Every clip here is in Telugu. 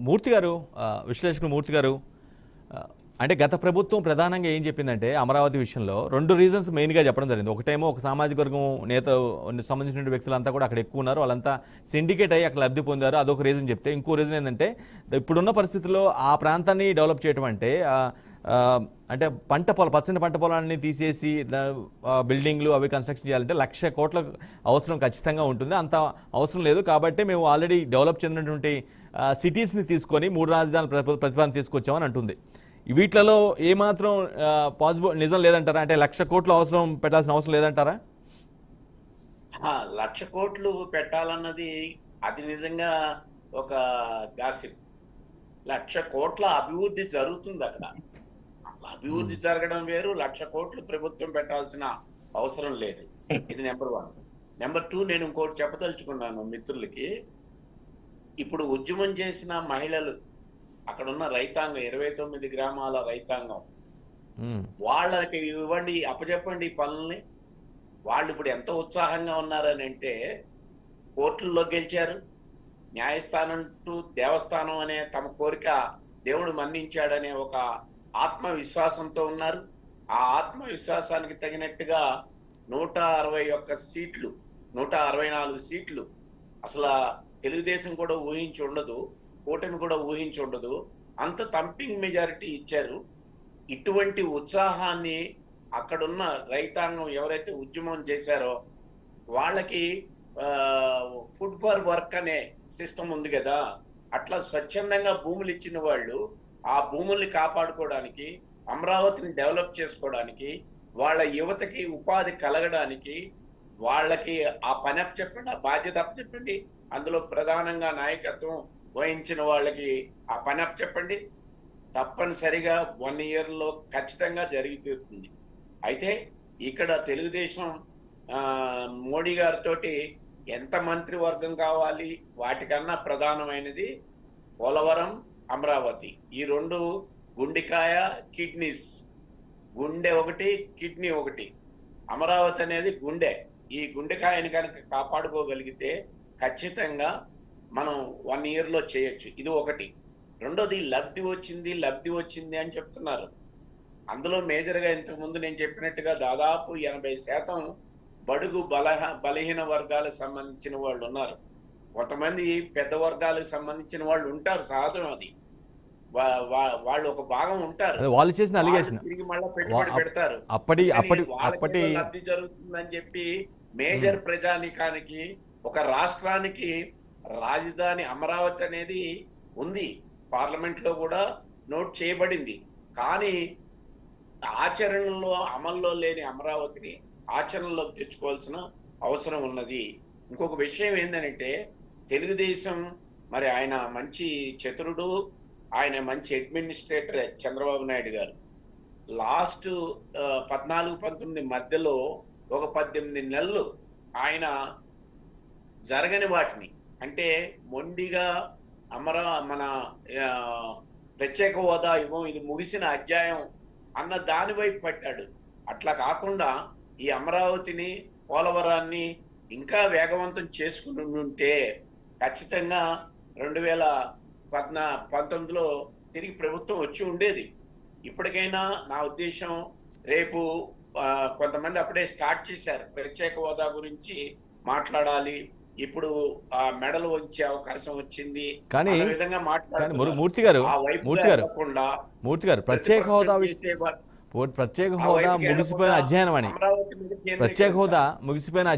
మూర్తి గారు, విశ్లేషకులు మూర్తి గారు, అంటే గత ప్రభుత్వం ప్రధానంగా ఏం చెప్పిందంటే అమరావతి విషయంలో 2 రీజన్స్ మెయిన్గా చెప్పడం జరిగింది. ఒకటేమో ఒక సామాజిక వర్గం నేత సంబంధించిన వ్యక్తులంతా కూడా అక్కడ ఎక్కువ ఉన్నారు, వాళ్ళంతా సిండికేట్ అయ్యి అక్కడ లబ్ధి పొందారు, అదొక రీజన్ చెప్తే, ఇంకో రీజన్ ఏంటంటే ఇప్పుడున్న పరిస్థితుల్లో ఆ ప్రాంతాన్ని డెవలప్ చేయడం అంటే అంటే పచ్చని పంట పొలాన్ని తీసేసి బిల్డింగ్లు అవి కన్స్ట్రక్షన్ చేయాలంటే 1,00,000 కోట్ల అవసరం ఖచ్చితంగా ఉంటుంది. అంత అవసరం లేదు కాబట్టి మేము ఆల్రెడీ డెవలప్ చెందినటువంటి సిటీస్ని తీసుకొని 3 రాజధానుల ప్రతిపాదన తీసుకొచ్చామని అంటుంది. వీటిలలో ఏమాత్రం పాసిబుల్ నిజం లేదంటారా? అంటే 1,00,000 కోట్లు అవసరం పెట్టాల్సిన అవసరం లేదంటారా? 1,00,000 కోట్లు పెట్టాలన్నది అది నిజంగా ఒక గాసిప్. 1,00,000 కోట్ల అభివృద్ధి జరుగుతుంది అక్కడ. అభివృద్ధి జరగడం వేరు, 1,00,000 కోట్లు ప్రభుత్వం పెట్టాల్సిన అవసరం లేదు. ఇది నెంబర్ 1. నెంబర్ 2, నేను ఇంకోటి చెప్పదలుచుకున్నాను మిత్రులకి. ఇప్పుడు ఉద్యమం చేసిన మహిళలు, అక్కడున్న రైతాంగం, 29 గ్రామాల రైతాంగం, వాళ్ళకి ఇవ్వండి, అప్పచెప్పండి ఈ పనుల్ని. వాళ్ళు ఇప్పుడు ఎంత ఉత్సాహంగా ఉన్నారని అంటే, కోర్టుల్లో గెలిచారు, న్యాయస్థానం టు దేవస్థానం అనే తమ కోరిక దేవుడు మన్నించాడనే ఒక ఆత్మవిశ్వాసంతో ఉన్నారు. ఆ ఆత్మవిశ్వాసానికి తగినట్టుగా 161 సీట్లు, 164 సీట్లు అసలు తెలుగుదేశం కూడా ఊహించి ఉండదు, కూటమి కూడా ఊహించి ఉండదు, అంత థంపింగ్ మెజారిటీ ఇచ్చారు. ఇటువంటి ఉత్సాహాన్ని అక్కడున్న రైతాంగం ఎవరైతే ఉద్యమం చేశారో వాళ్ళకి ఫుడ్ ఫర్ వర్క్ అనే సిస్టమ్ ఉంది కదా, అట్లా స్వచ్ఛందంగా భూములు ఇచ్చిన వాళ్ళు ఆ భూముల్ని కాపాడుకోవడానికి, అమరావతిని డెవలప్ చేసుకోవడానికి, వాళ్ళ యువతకి ఉపాధి కలగడానికి, వాళ్ళకి ఆ పని అప్పచెప్పండి, ఆ బాధ్యత అప్పచెప్పండి, అందులో ప్రధానంగా నాయకత్వం వహించిన వాళ్ళకి ఆ పని అప్పచెప్పండి. తప్పనిసరిగా 1 ఇయర్లో ఖచ్చితంగా జరిగి తీరుతుంది. అయితే ఇక్కడ తెలుగుదేశం మోడీ గారితో ఎంత మంత్రివర్గం కావాలి, వాటికన్నా ప్రధానమైనది పోలవరం, అమరావతి. ఈ 2 గుండెకాయ కిడ్నీస్. గుండె ఒకటి, కిడ్నీ ఒకటి. అమరావతి అనేది గుండె. ఈ గుండెకాయని కనుక కాపాడుకోగలిగితే ఖచ్చితంగా మనం 1 ఇయర్లో చేయొచ్చు. ఇది ఒకటి. రెండోది, లబ్ధి వచ్చింది అని చెప్తున్నారు. అందులో మేజర్గా ఇంతకుముందు నేను చెప్పినట్టుగా దాదాపు 80% బడుగు బలహీన వర్గాలకు సంబంధించిన వాళ్ళు ఉన్నారు. కొంతమంది పెద్ద వర్గాలకు సంబంధించిన వాళ్ళు ఉంటారు, సహజం. అది వాళ్ళు ఒక భాగం ఉంటారు, వాళ్ళు చేసిన అలిగేషన్ తిరిగి మళ్ళీ పెట్టుబడి పెడతారు. లబ్ధి జరుగుతుందని చెప్పి మేజర్ ప్రజానీకానికి, ఒక రాష్ట్రానికి రాజధాని అమరావతి అనేది ఉంది, పార్లమెంట్ లో కూడా నోట్ చేయబడింది. కానీ ఆచరణలో అమల్లో లేని అమరావతిని ఆచరణలోకి తెచ్చుకోవాల్సిన అవసరం ఉన్నది. ఇంకొక విషయం ఏంటంటే, తెలుగుదేశం మరి ఆయన మంచి చతురుడు, ఆయన మంచి అడ్మినిస్ట్రేటర్ చంద్రబాబు నాయుడు గారు. లాస్ట్ 14-19 మధ్యలో ఒక 18 నెలలు ఆయన జరగని వాటిని, అంటే మొండిగా మన ప్రత్యేక హోదా ఇవ్వం, ఇది ముగిసిన అధ్యాయం అన్న దాని వైపు పట్టాడు. అట్లా కాకుండా ఈ అమరావతిని, పోలవరాన్ని ఇంకా వేగవంతం చేసుకుని ఉంటే ఖచ్చితంగా 2019లో తిరిగి ప్రభుత్వం వచ్చి ఉండేది. ఇప్పటికైనా నా ఉద్దేశం, రేపు కొంతమంది అప్పుడే స్టార్ట్ చేశారు ప్రత్యేక హోదా గురించి మాట్లాడాలి, ఇప్పుడు ఆ మెడలు వచ్చే అవకాశం వచ్చింది, కానీ విధంగా మాట్లాడాలి. మూర్తి గారు ప్రత్యేక హోదా ముగిసిపోయిన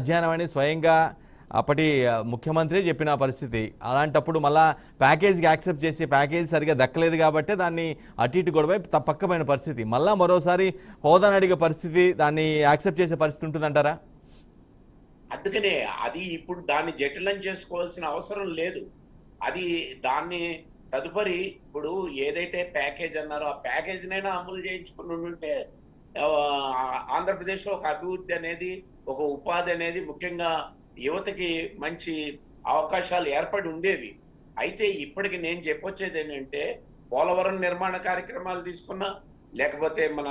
అధ్యయనం అని స్వయంగా అప్పటి ముఖ్యమంత్రి చెప్పిన పరిస్థితి. అలాంటప్పుడు మళ్ళా ప్యాకేజీకి యాక్సెప్ట్ చేసి ప్యాకేజీ సరిగా దక్కలేదు కాబట్టి దాన్ని అటు ఇటు గొడవ పక్కమైన పరిస్థితి, మళ్ళా మరోసారి హోదాని అడిగే పరిస్థితి, దాన్ని యాక్సెప్ట్ చేసే పరిస్థితి ఉంటుందంటారా? అందుకనే అది ఇప్పుడు దాన్ని జటిలం చేసుకోవాల్సిన అవసరం లేదు. అది దాన్ని తదుపరి ఇప్పుడు ఏదైతే ప్యాకేజ్ అన్నారో ఆ ప్యాకేజీనైనా అమలు చేయించుకుని ఉంటే ఆంధ్రప్రదేశ్లో ఒక అభివృద్ధి అనేది, ఒక ఉపాధి అనేది, ముఖ్యంగా యువతకి మంచి అవకాశాలు ఏర్పడి ఉండేవి. అయితే ఇప్పటికి నేను చెప్పొచ్చేది ఏంటంటే, పోలవరం నిర్మాణ కార్యక్రమాలు తీసుకున్నా, లేకపోతే మన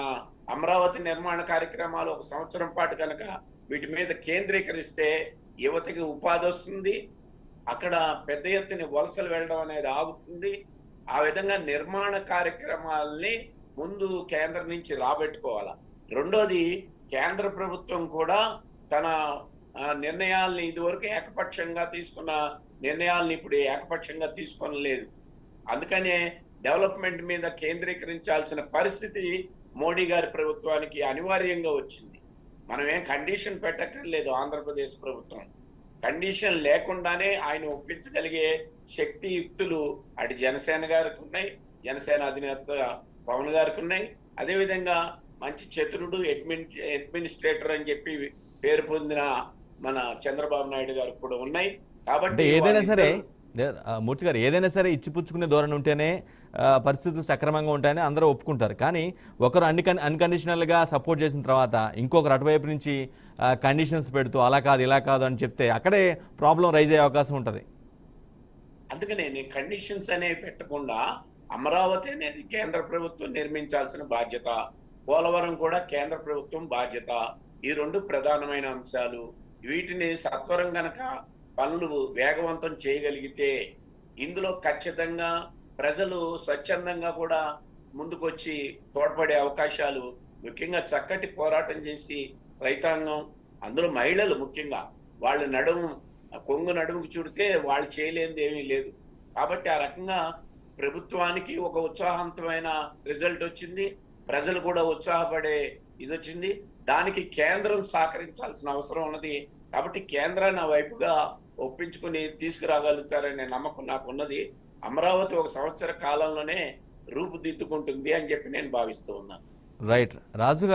అమరావతి నిర్మాణ కార్యక్రమాలు 1 సంవత్సరం పాటు కనుక వీటి మీద కేంద్రీకరిస్తే యువతకి ఉపాధి వస్తుంది, అక్కడ పెద్ద ఎత్తున వలసలు వెళ్ళడం అనేది ఆగుతుంది, ఆ విధంగా నిర్మాణ కార్యక్రమాల్ని ముందు కేంద్రం నుంచి రాబెట్టుకోవాలా. రెండోది, కేంద్ర ప్రభుత్వం కూడా తన నిర్ణయాల్ని ఇదివరకు ఏకపక్షంగా తీసుకున్న నిర్ణయాల్ని ఇప్పుడు ఏకపక్షంగా తీసుకోనలేదు. అందుకనే డెవలప్మెంట్ మీద కేంద్రీకరించాల్సిన పరిస్థితి మోడీ గారి ప్రభుత్వానికి అనివార్యంగా వచ్చింది. మనం ఏం కండిషన్ పెట్టక్కర్లేదు. ఆంధ్రప్రదేశ్ ప్రభుత్వం కండిషన్ లేకుండానే ఆయన ఒప్పించగలిగే శక్తి యుక్తులు అటు జనసేన గారికి ఉన్నాయి, జనసేన అధినేత పవన్ గారికి ఉన్నాయి. అదేవిధంగా మంచి చతురుడు అడ్మినిస్ట్రేటర్ అని చెప్పి పేరు పొందిన మన చంద్రబాబు నాయుడు గారికి కూడా ఉన్నాయి. అంటే కాబట్టి ఏదైనా సరే వాళ్ళిద్దరూ మూర్తి గారు, ఏదైనా సరే ఇచ్చిపుచ్చుకునే ధోరణి ఉంటేనే పరిస్థితులు సక్రమంగా ఉంటాయని అందరూ ఒప్పుకుంటారు. కానీ ఒకరు అన్కండిషనల్గా సపోర్ట్ చేసిన తర్వాత ఇంకొకరు అటువైపు నుంచి కండిషన్స్ పెడుతూ అలా కాదు ఇలా కాదు అని చెప్తే అక్కడే ప్రాబ్లం రైజ్ అయ్యే అవకాశం ఉంటుంది. అందుకనే నేను కండిషన్స్ అనేవి పెట్టకుండా అమరావతి అనేది కేంద్ర ప్రభుత్వం నిర్మించాల్సిన బాధ్యత, పోలవరం కూడా కేంద్ర ప్రభుత్వం బాధ్యత. ఈ రెండు ప్రధానమైన అంశాలు. వీటిని సత్వరం గనక పనులు వేగవంతం చేయగలిగితే ఇందులో ఖచ్చితంగా ప్రజలు స్వచ్ఛందంగా కూడా ముందుకొచ్చి తోడ్పడే అవకాశాలు, ముఖ్యంగా చక్కటి పోరాటం చేసి రైతాంగం, అందులో మహిళలు ముఖ్యంగా వాళ్ళు కొంగు నడుముకు చుడితే వాళ్ళు చేయలేనిది ఏమీ లేదు. కాబట్టి ఆ రకంగా ప్రభుత్వానికి ఒక ఉత్సాహవంతమైన రిజల్ట్ వచ్చింది, ప్రజలు కూడా ఉత్సాహపడే ఇది వచ్చింది. దానికి కేంద్రం సహకరించాల్సిన అవసరం ఉన్నది. కాబట్టి కేంద్రాన్ని ఆ వైపుగా ఒప్పించుకుని తీసుకురాగలుగుతారనే నమ్మకం నాకున్నది. అమరావతి 1 సంవత్సర కాలంలోనే రూపుదిద్దుకుంటుంది అని చెప్పి నేను భావిస్తూ ఉన్నాను. రైట్ రాజు గారు.